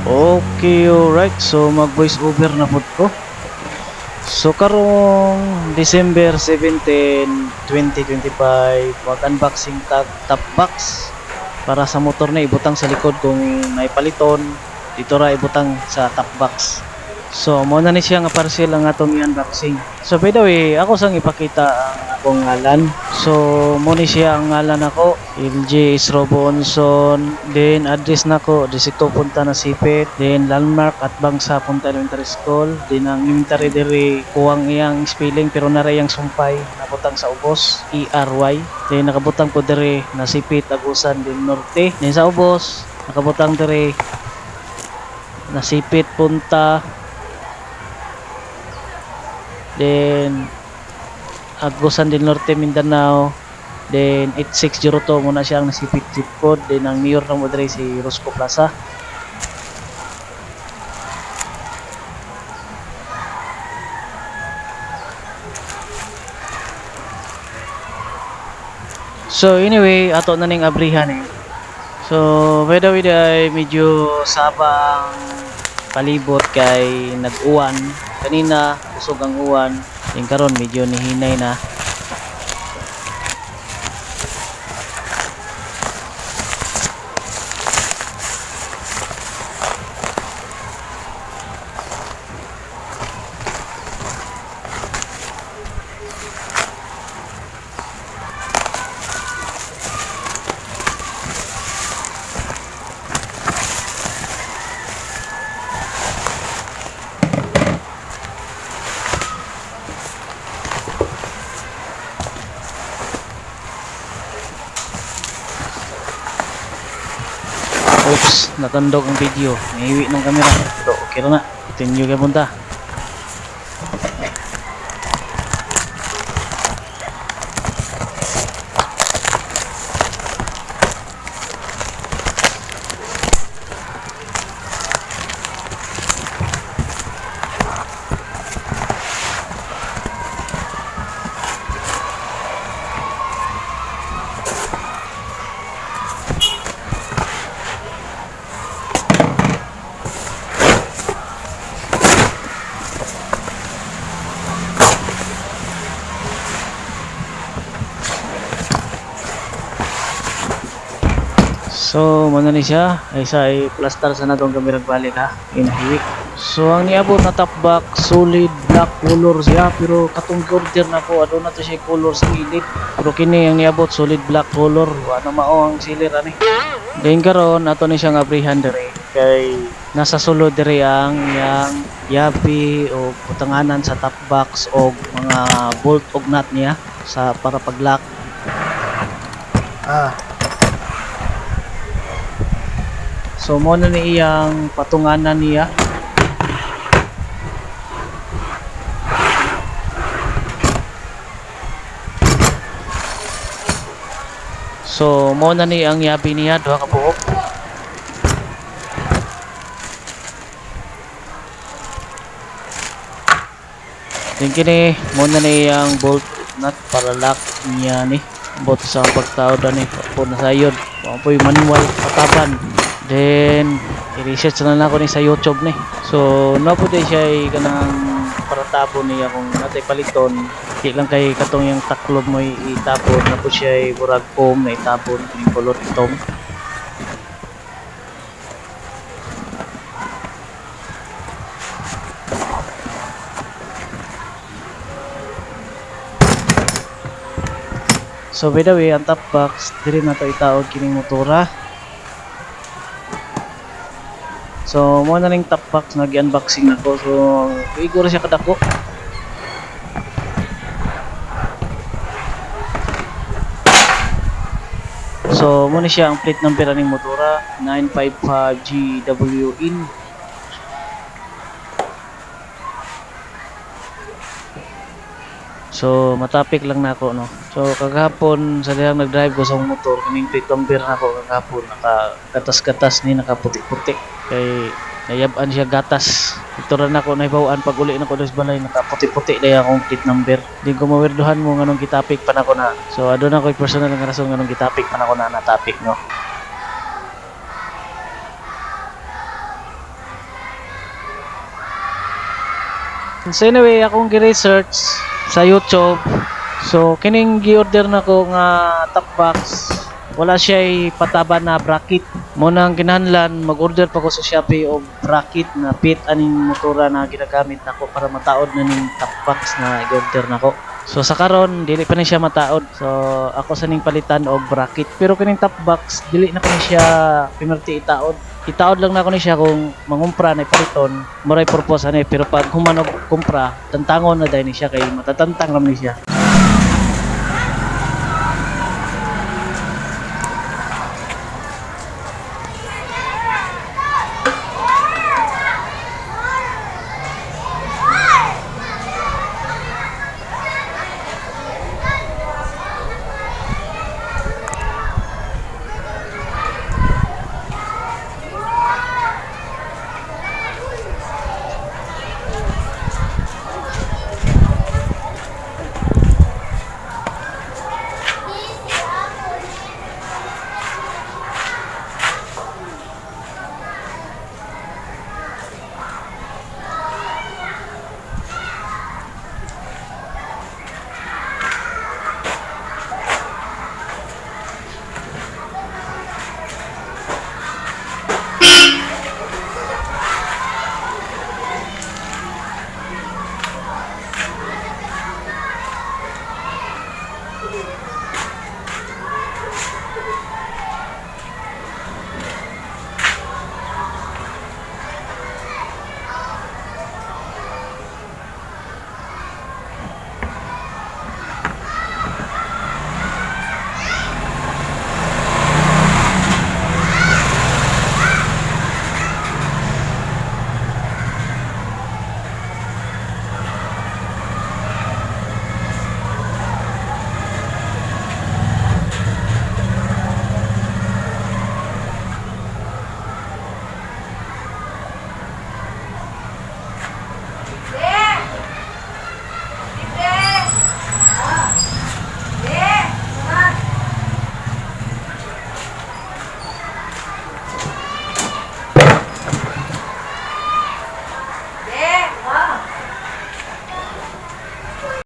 Okay, alright. So mag voice over na pod ko. So karong December 17, 2025, mag-unboxing tag top box para sa motor na ibutang sa likod kung naipaliton dito ra ibutang sa top box. So mo na ni siya nga parcel ang atong i-unboxing. So by the way, ako sang ipakita ang akong ngalan. So mo ni siya ang ngalan ako, LJ Isrobo Onson, then address nako distrito Punta Nasipit, then landmark at Bangsa Punta Elementary School, then ang elementary diri kuwang iyang spelling pero naray ang sumpay nabutang sa ubos ERY. Then nakabutang po diri Nasipit Agusan din Norte. Then sa ubos nakabutang diri Nasipit Punta, then Agusan del Norte Mindanao, then 8602 muna siya ang nasipit zip code, then ang mayor ng Madrid si Rosco Plaza. So anyway, ato na ning abrihan eh. So by the way ay medyo sabang palibot kay nag-uwan kanina, kusog ang uwan, yung karon medyo nihinay na. Oops, natandog ang video. Naiwi ng camera. Pero okay na. Continue ka punta. So, muna ni siya. Ay sa i-plaster sa natong kamerang balik ha. Inahiwi. So, ang niabot na top box, solid black color siya. Pero katong order na ko, ano na to siya color sa gilid. Pero kini ang niabot, solid black color. Ano mao ang sealer ani. Then karon ato ni siya nga abrihan dere. Kay nasa sulod dere ang yang yabi o putanganan sa top box o mga bolt og nut niya sa para pag-lock. So mo na ni iyang patunganan niya. So mo na ni ang yabi niya duha ka buok. Then kini mo na ni ang bolt nut para lock niya ni. Bot sa pagtawad ni po na sayod. Apoy manual pataban. Then i-research na lang ako ni sa YouTube ni. So napo day siya ay kanang para tabo niya kung natay paliton. Di lang kay katong yung taklob mo itapon, napo siya ay murag foam na itapon ning kulot itong. So by the way, ang top box diri na to itaod kining motora. So mo na ning top box nag-unboxing nako. So igor siya kadako. So mo ni siya ang plate number ning motora 955GWN. So matapik lang nako no. So kagahapon sa dihang nag-drive ko sa motor, kining plate number nako kagahapon naka-gatas-gatas ni nakaputi-puti kay nayab-an siya gatas. Ito rin ako naibawaan pag uli na ko dos balay nakaputi-puti na akong plate number. Di ko mawirduhan mo nganong gitapik pa nako na. So adun ako personal nga rason nganong gitapik pa nako na natapik no. So anyway, akong gi-research sa YouTube. So kining gi-order nako nga top box, wala siya pataba na bracket. Muna ang kinahanglan, mag-order pa ko sa Shopee og bracket na fit aning motora na ginagamit nako para mataod na ning top box na i-order nako. So sa karon dili pa ni siya mataod. So ako sa ning palitan og bracket. Pero kining top box dili na ko ni siya pimerti itaod. Itaod lang na ako ni siya kung mangumpra na paliton, maray purpose ani, pero pag human og kumpra, tantangon na dahil ni siya kay matatantang ram ni siya.